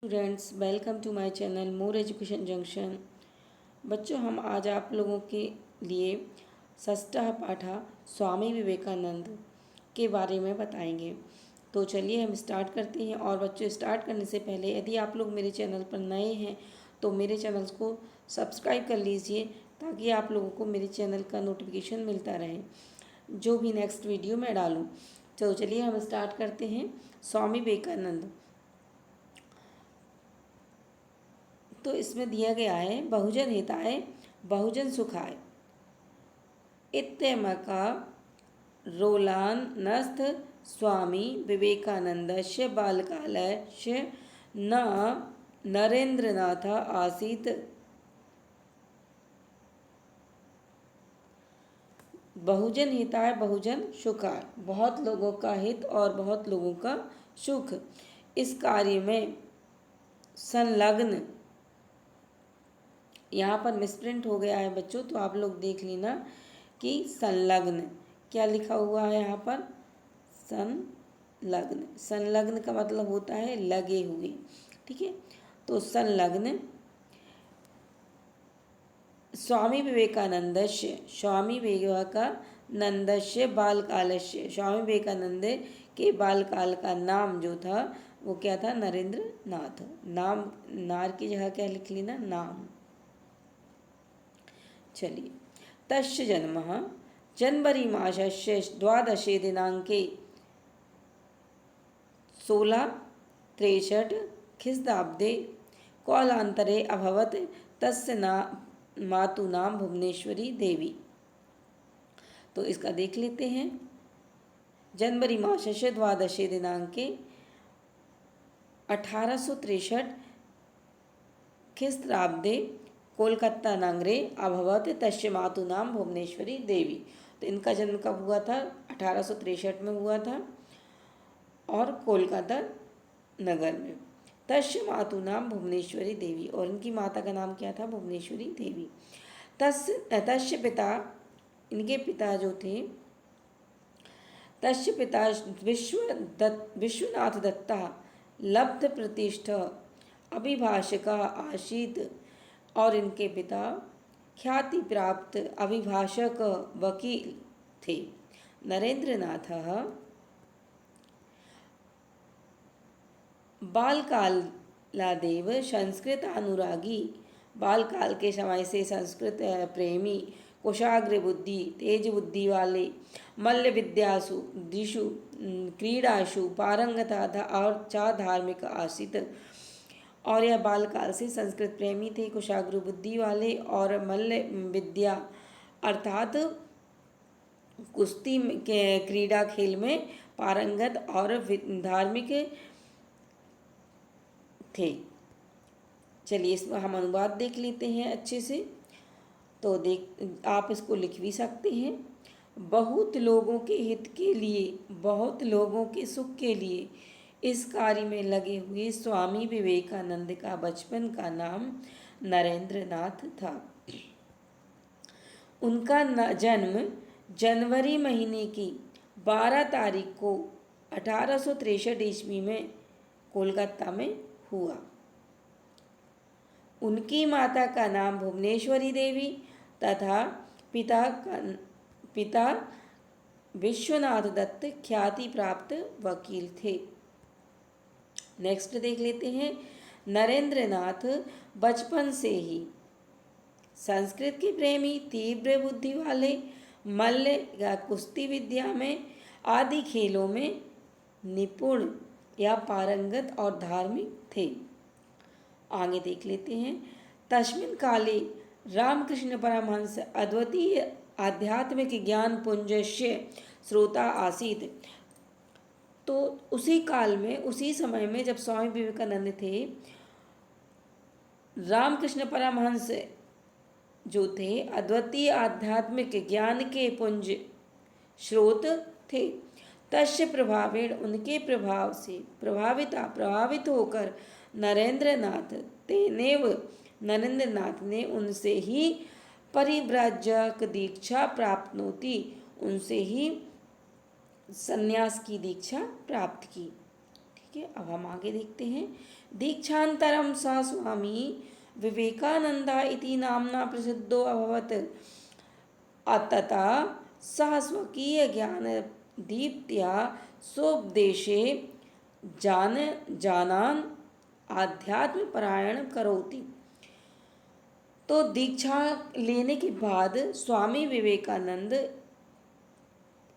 Students, welcome to my channel more education junction. बच्चों, हम आज आप लोगों के लिए षष्ठः पाठः स्वामी विवेकानंद के बारे में बताएंगे। तो चलिए हम स्टार्ट करते हैं। और बच्चों, स्टार्ट करने से पहले यदि आप लोग मेरे चैनल पर नए हैं तो मेरे चैनल को सब्सक्राइब कर लीजिए ताकि आप लोगों को मेरे चैनल का नोटिफिकेशन मिलता रहे जो भी नेक्स्ट वीडियो मैं डालूँ। तो चलिए हम स्टार्ट करते हैं। स्वामी विवेकानंद, तो इसमें दिया गया है बहुजन हिताय बहुजन सुखाय इत्यमका रोलानस्थ स्वामी विवेकानन्दस्य बाल्यकालस्य न नरेन्द्रनाथ आसीत्। बहुजन हिताय बहुजन सुखाय, बहुत लोगों का हित और बहुत लोगों का सुख, इस कार्य में संलग्न, यहाँ पर मिसप्रिंट हो गया है बच्चों, तो आप लोग देख लेना कि संलग्न क्या लिखा हुआ है यहाँ पर। संलग्न, संलग्न का मतलब होता है लगे हुए, ठीक है। तो संलग्न स्वामी विवेकानंदस्य, स्वामी विवेकानंदस्य बालकालस्य, स्वामी विवेकानंद के बालकाल का नाम जो था वो क्या था? नरेंद्र नाथ। नाम नार की जगह क्या लिख लेना? नाम। चलिए, तस्य जन्मः जनवरी मासस्य 12 दिनाङ्के 1663 ख्रीस्ताब्दे कालान्तरे अभवत्। तस्य मातु नाम भुवनेश्वरी देवी। तो इसका देख लेते हैं। जनवरी मासस्य 12 दिनाङ्के 1863 ख्रीस्ताब्दे कोलकाता नगरे अभवत तस्य मातु नाम भुवनेश्वरी देवी। तो इनका जन्म कब हुआ था? 1863 में हुआ था और कोलकाता नगर में। तस्य मातु नाम भुवनेश्वरी देवी, और इनकी माता का नाम क्या था? भुवनेश्वरी देवी। तस्य पिता, इनके पिता जो थे, तस्य पिता विश्वनाथ दत्ता लब्ध प्रतिष्ठ अभिभाषका आसीत्, और इनके पिता ख्याति प्राप्त अभिभाषक वकील थे। नरेंद्रनाथः बालकालादेव संस्कृत अनुरागी, बालकाल के समय से संस्कृत प्रेमी, कुशाग्र बुद्धि, तेज बुद्धि वाले, मल्ल विद्यासु दिशु क्रीड़ासु पारंगता था और चा धार्मिक आसित। और यह बालकाल से संस्कृत प्रेमी थे, कुशाग्र बुद्धि वाले और मल्ल विद्या अर्थात कुश्ती के क्रीड़ा खेल में पारंगत और धार्मिक थे। चलिए, इसमें हम अनुवाद देख लेते हैं अच्छे से। तो आप इसको लिख भी सकते हैं। बहुत लोगों के हित के लिए, बहुत लोगों के सुख के लिए इस कार्य में लगे हुए स्वामी विवेकानंद का बचपन का नाम नरेंद्र नाथ था। उनका जन्म जनवरी महीने की 12 तारीख को 1863 ईस्वी में कोलकाता में हुआ। उनकी माता का नाम भुवनेश्वरी देवी तथा पिता विश्वनाथ दत्त ख्याति प्राप्त वकील थे। नेक्स्ट देख लेते हैं। नरेंद्र नाथ बचपन से ही संस्कृत के प्रेमी, तीव्र बुद्धि वाले, मल्ल या कुश्ती विद्या में आदि खेलों में निपुण या पारंगत और धार्मिक थे। आगे देख लेते हैं। तस्मिन् काले रामकृष्ण परमहंस अद्वितीय आध्यात्मिक ज्ञान पुंजस्य श्रोता आसीत्। तो उसी काल में, उसी समय में जब स्वामी विवेकानंद थे, रामकृष्ण परमहंस जो थे अद्वितीय आध्यात्मिक ज्ञान के पुंज स्रोत थे। तस्य प्रभावेण, उनके प्रभाव से प्रभावित होकर नरेंद्रनाथ ने उनसे ही परिव्राजक दीक्षा प्राप्त होती, उनसे ही संन्यास की दीक्षा प्राप्त की। ठीक है, अब हम आगे देखते हैं। दीक्षान्तरं सः स्वामी विवेकानन्द इति नाम्ना प्रसिद्धो अभवत्। तथा सः स्वकीयज्ञानदीप्त्या स्वोपदेशे जनान् आध्यात्मपरायण करोति। तो दीक्षा लेने के बाद स्वामी विवेकानंद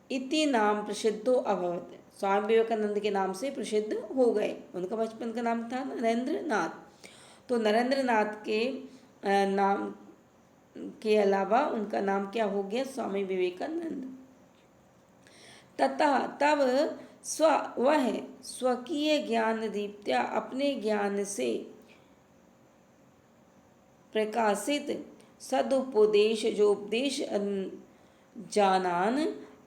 इति नाम प्रसिद्धो अभवत, स्वामी विवेकानंद के नाम से प्रसिद्ध हो गए। उनका बचपन का नाम था नरेंद्र नाथ। तो नरेंद्र नाथ के नाम के अलावा उनका नाम क्या हो गया? स्वामी विवेकानंद। तथा तब वह स्वकीय ज्ञान दीप्त्या अपने ज्ञान से प्रकाशित सदुपदेश जो उपदेश जानान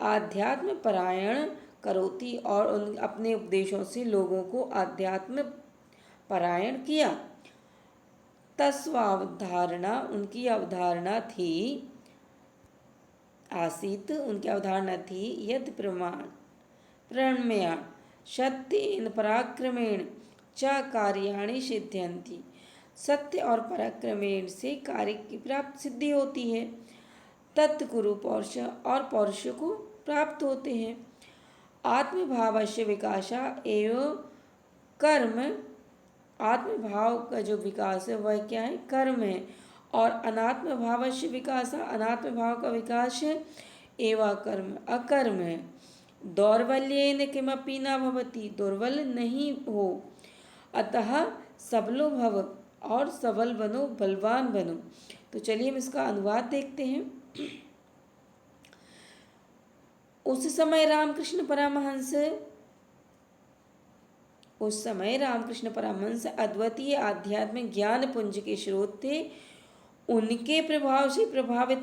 आध्यात्म परायण करोति, और उन अपने उपदेशों से लोगों को आध्यात्म परायण किया। तस्वावधारणा उनकी अवधारणा थी, आसीत उनकी अवधारणा थी, यद प्रणम्या सत्येन पराक्रमेण च कार्याणि सिद्ध्यन्ति, सत्य और पराक्रमेण से कार्य की प्राप्त सिद्धि होती है। तत्कुरु पौरुष और पौरुष को प्राप्त होते हैं। आत्मभावस्य विकासा एवं कर्म, आत्मभाव का जो विकास है वह क्या है? कर्म है। और अनात्म भावस्य विकास, अनात्म भाव का विकास है एवं कर्म, अकर्म है। दौर्बल्येन किमपि न भवति, दुर्बल नहीं हो। अतः सबलो भव, और सबल बनो, बलवान बनो। तो चलिए हम इसका अनुवाद देखते हैं। उस समय रामकृष्ण परमहंस अद्वितीय आध्यात्मिक ज्ञान पुंज के स्रोत थे। उनके प्रभाव से प्रभावित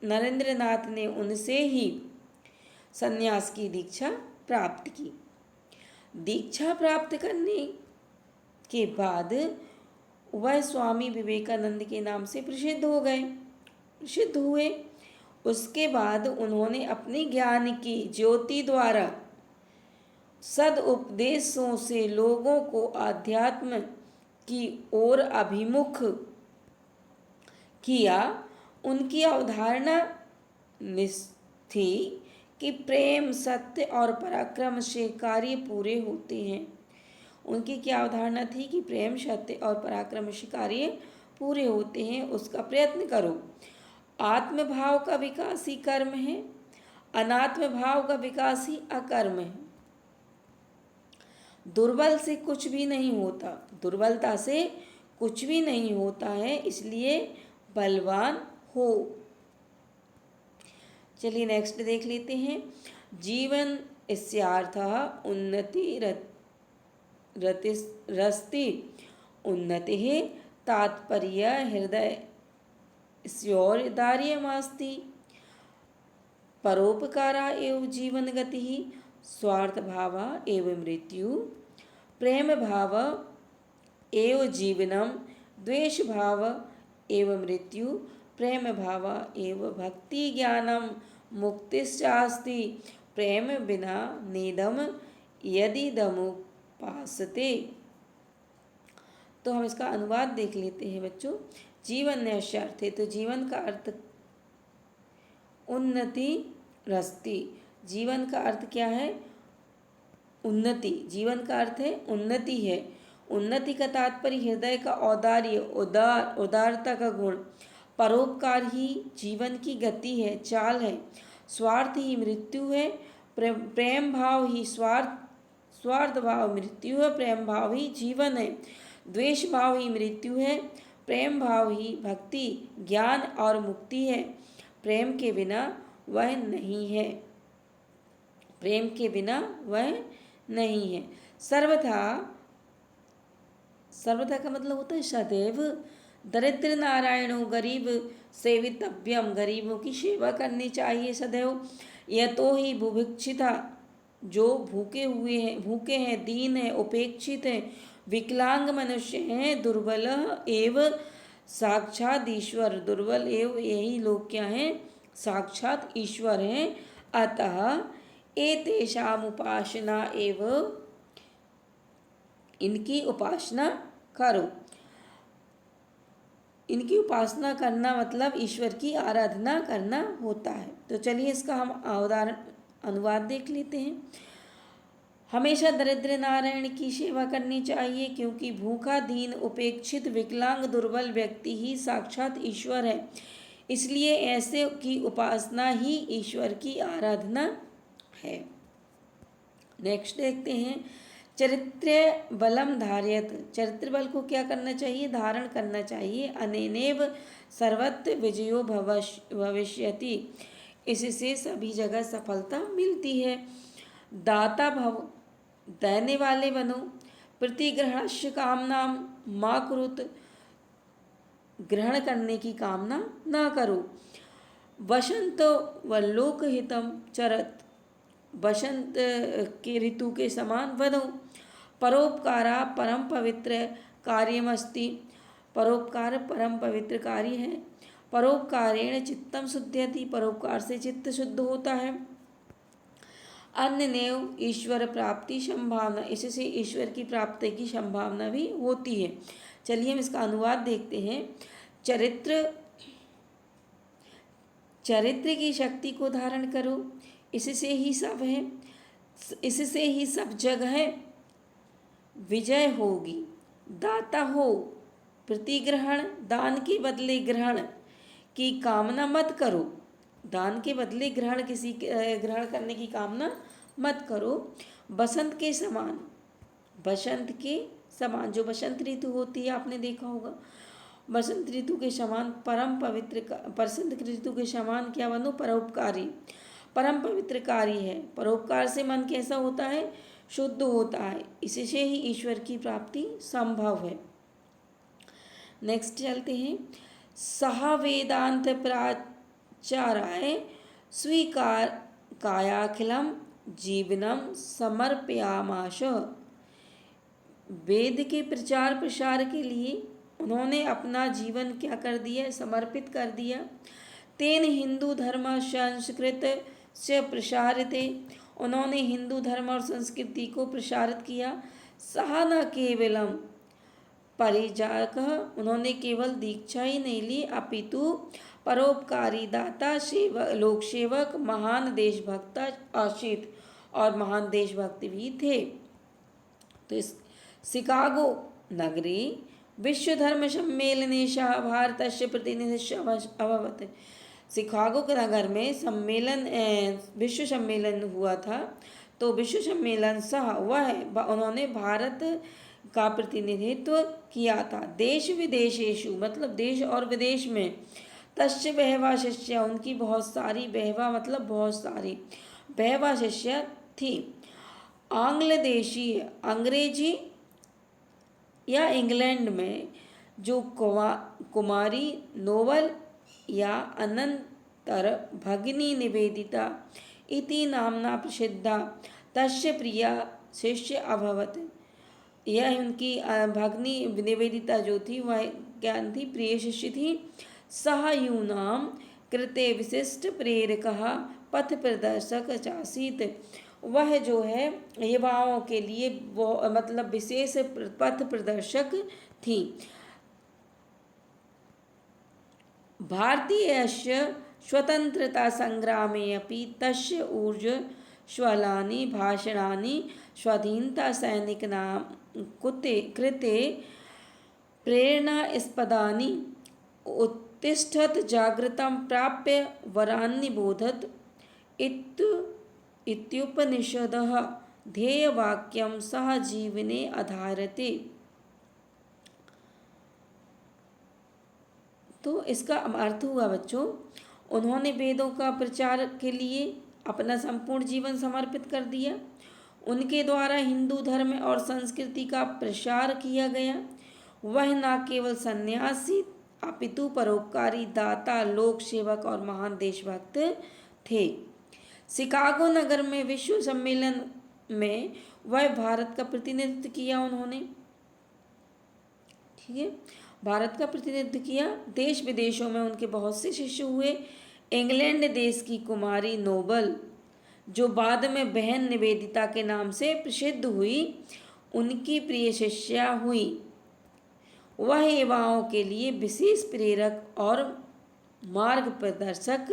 नरेंद्र नाथ ने उनसे ही संन्यास की दीक्षा प्राप्त की। दीक्षा प्राप्त करने के बाद वह स्वामी विवेकानंद के नाम से प्रसिद्ध हुए। उसके बाद उन्होंने अपने ज्ञान की ज्योति द्वारा सदुपदेशों से लोगों को आध्यात्म की ओर अभिमुख किया। उनकी अवधारणा थी कि प्रेम, सत्य और पराक्रम से कार्य पूरे होते हैं। उनकी क्या अवधारणा थी? कि प्रेम, सत्य और पराक्रम से कार्य पूरे होते हैं, उसका प्रयत्न करो। आत्मभाव का विकास ही कर्म है, अनात्म भाव का विकास ही अकर्म है। दुर्बल से कुछ भी नहीं होता, दुर्बलता से कुछ भी नहीं होता है, इसलिए बलवान हो। चलिए नेक्स्ट देख लेते हैं। जीवन इस्यार्थः उन्नति रस्ति उन्नति तात्पर्य हृदय स्योर्दार्यमास्ति, परोपकारा एव जीवन गति, स्वार्थ भाव एव मृत्यु, प्रेम भाव एव जीवनम, द्वेष भाव एव मृत्यु, प्रेम भाव एव भक्ति ज्ञानम, मुक्तिश्चास्ति, प्रेम बिना नेदम यदि दमुपासते। तो हम इसका अनुवाद देख लेते हैं बच्चों। जीवन अर्थ है, तो जीवन का अर्थ उन्नति रस्ति, जीवन का अर्थ क्या है? उन्नति। जीवन का अर्थ है उन्नति है। उन्नति का तात्पर्य हृदय का औदार्य, उदारता का गुण। परोपकार ही जीवन की गति है, चाल है। स्वार्थ ही मृत्यु है, प्रेम भाव ही स्वार्थ भाव मृत्यु है, प्रेम भाव ही जीवन है। द्वेष भाव ही मृत्यु है, प्रेम भाव ही भक्ति, ज्ञान और मुक्ति है। प्रेम के बिना वह नहीं है, प्रेम के बिना वह नहीं है। सर्वथा का मतलब होता है सदैव। दरिद्र नारायणों, गरीब सेवितव्यम, गरीबों की सेवा करनी चाहिए सदैव। यतो ही बुभुक्षिता, जो भूखे हैं, दीन है, उपेक्षित हैं, विकलांग मनुष्य हैं, दुर्बल एवं साक्षात ईश्वर, दुर्बल एवं यही लोग क्या हैं? साक्षात ईश्वर हैं। अतः एतेषाम उपासना एवं इनकी उपासना करो। इनकी उपासना करना मतलब ईश्वर की आराधना करना होता है। तो चलिए इसका हम उदाहरण अनुवाद देख लेते हैं। हमेशा दरिद्र नारायण की सेवा करनी चाहिए, क्योंकि भूखा, दीन, उपेक्षित, विकलांग, दुर्बल व्यक्ति ही साक्षात ईश्वर है। इसलिए ऐसे की उपासना ही ईश्वर की आराधना है। नेक्स्ट देखते हैं, चरित्र बलम धारयत। चरित्र बल को क्या करना चाहिए? धारण करना चाहिए। अनेनेव सर्वत्र विजयो भविष्यति। इससे सभी जगह सफलता मिलती है। दाता भव, देने वाले बनो। प्रतिग्रहस्य कामना मा कुरुत, ग्रहण करने की कामना ना करो। वसंत व लोकहितम चरत, वसंत के ऋतु के समान बनो। परोपकारा परम पवित्र कार्यमस्ति। परोपकार परम पवित्र कार्य है। परोपकारेण चित्तम शुद्ध्यति, परोपकार से चित्त शुद्ध होता है। अन्यनेव ईश्वर प्राप्ति संभावना, इससे ईश्वर की प्राप्ति की संभावना भी होती है। चलिए हम इसका अनुवाद देखते हैं। चरित्र की शक्ति को धारण करो, इससे ही सब है, इससे ही सब जगह विजय होगी। दाता हो, प्रतिग्रहण, दान के बदले ग्रहण की कामना मत करो। दान के बदले ग्रहण करने की कामना मत करो। बसंत के समान, बसंत के समान, जो बसंत ऋतु होती है आपने देखा होगा, बसंत ऋतु के समान परम पवित्र, बसंत ऋतु के समान क्या बनो? परोपकारी, परम पवित्र कार्य है। परोपकार से मन कैसा होता है? शुद्ध होता है। इससे ही ईश्वर की प्राप्ति संभव है। नेक्स्ट चलते हैं। सहा वेदांत प्राचाराय स्वीकार कायाखिलम जीवनम समर्पयामाश। वेद के प्रचार प्रसार के लिए उन्होंने अपना जीवन क्या कर दिया? समर्पित कर दिया। तेन हिंदू धर्म संस्कृत से प्रसारिते, उन्होंने हिंदू धर्म और संस्कृति को प्रसारित किया। सहा न केवलम परिचारक, उन्होंने केवल दीक्षा ही नहीं ली, अपितु परोपकारी, दाता, सेवक, लोक सेवक, महान देशभक्त आशित और महान देशभक्त भी थे। तो इस शिकागो नगरी विश्व धर्म सम्मेलने भारतस्य प्रतिनिधित्व अभवत्। शिकागो के नगर में विश्व सम्मेलन हुआ था। तो विश्व सम्मेलन सह उन्होंने भारत का प्रतिनिधित्व किया था। देश विदेशेषु, मतलब देश और विदेश में। तस्य बहवा शिष्या, उनकी बहुत सारी, बहवा मतलब बहुत सारी, बहवा शिष्या थी। आंग्ल देशीय, अंग्रेजी या इंग्लैंड में जो कुमारी नोबल या अनंतर भगिनी निवेदिता इति नामना प्रसिद्धा तस्य प्रिया शिष्य अभवत्। यह उनकी भगिनी निवेदिता जो थी वह क्या थी? प्रिय शिष्य थी। सह यूनां कृते विशिष्ट प्रेरकः पथ प्रदर्शक चासीत। वह जो है युवाओं के लिए वो मतलब विशेष पथ प्रदर्शक थी। भारतीयस्य स्वतंत्रता संग्रामे अपि तस्य ऊर्ज्वलानि भाषणानि स्वाधीनता सैनिकानां कृते प्रेरणास्पदानि। उत्तिष्ठत जागृतं प्राप्य वरान्निबोधत इत्युपनिषदः ध्येयवाक्यं सह जीवने आधारते। तो इसका अर्थ हुआ बच्चों, उन्होंने वेदों का प्रचार के लिए अपना संपूर्ण जीवन समर्पित कर दिया। उनके द्वारा हिंदू धर्म और संस्कृति का प्रसार किया गया। वह न केवल सन्यासी अपितु परोपकारी, दाता, लोक सेवक और महान देशभक्त थे। शिकागो नगर में विश्व सम्मेलन में वह भारत का प्रतिनिधित्व किया उन्होंने, ठीक है, भारत का प्रतिनिधित्व किया। देश विदेशों में उनके बहुत से शिष्य हुए। इंग्लैंड देश की कुमारी नोबल, जो बाद में बहन निवेदिता के नाम से प्रसिद्ध हुई, उनकी प्रिय शिष्या हुई। वह युवाओं के लिए विशेष प्रेरक और मार्ग प्रदर्शक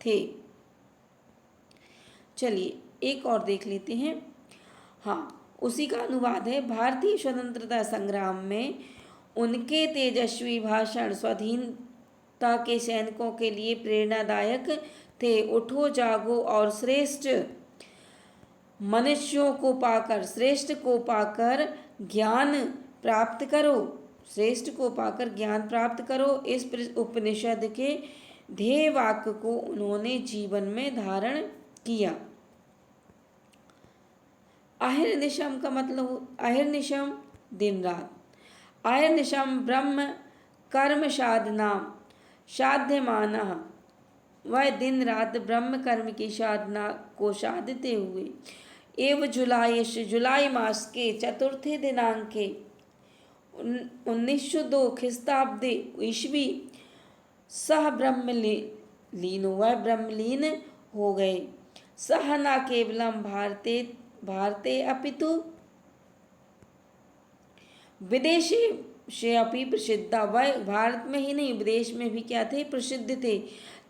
थे। चलिए एक और देख लेते हैं। हाँ, उसी का अनुवाद है। भारतीय स्वतंत्रता संग्राम में उनके तेजस्वी भाषण स्वाधीनता के सैनिकों के लिए प्रेरणादायक थे। उठो जागो और श्रेष्ठ श्रेष्ठ को पाकर ज्ञान प्राप्त करो। श्रेष्ठ को पाकर ज्ञान प्राप्त करो। इस उपनिषद के ध्येय वाक्य को उन्होंने जीवन में धारण किया। अहिर्निशम का मतलब अहिर्निशम दिन रात। अहिर्निशम ब्रह्म कर्म साधना साध्यमाना, वह दिन रात ब्रह्म कर्म की साधना को साधते हुए एवं जुलाई मास के चतुर्थे दिनांक के 1902 ख्रिस्ताब्दी ईस्वी सह ब्रह्मलीन वह ब्रह्मलीन हो गए। सह न केवलम भारते अपितु विदेशी से अपि प्रसिद्धा, वह भारत में ही नहीं विदेश में भी क्या थे, प्रसिद्ध थे।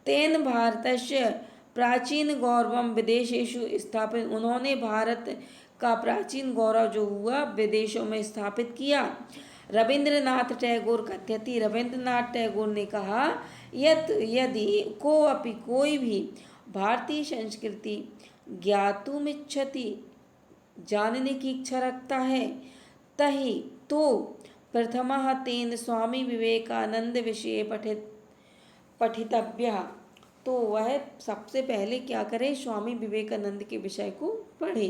तेन भारतस्य प्राचीन गौरवम विदेशेषु स्थापित, उन्होंने भारत का प्राचीन गौरव जो हुआ विदेशों में स्थापित किया। रविंद्रनाथ टैगोर कथयति, रविंद्रनाथ टैगोर ने कहा, यदि कोई भी भारतीय संस्कृति ज्ञातुमिच्छति, जानने की इच्छा रखता है, तहि तो प्रथमः तेन स्वामी विवेकानंद विषये पठितव्यः, तो वह सबसे पहले क्या करे, स्वामी विवेकानंद के विषय को पढ़े।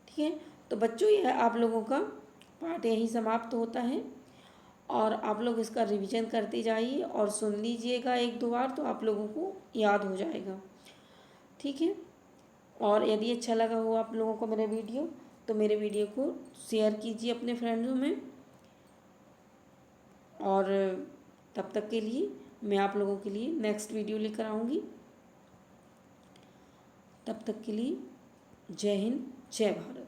ठीक है, तो बच्चों यह आप लोगों का पाठ यहीं समाप्त होता है और आप लोग इसका रिवीजन करते जाइए और सुन लीजिएगा एक दो बार, तो आप लोगों को याद हो जाएगा। ठीक है, और यदि अच्छा लगा हो आप लोगों को मेरा वीडियो, तो मेरे वीडियो को शेयर कीजिए अपने फ्रेंड्सों में। और तब तक के लिए मैं आप लोगों के लिए नेक्स्ट वीडियो लेकर आऊँगी। तब तक के लिए जय हिंद, जय भारत।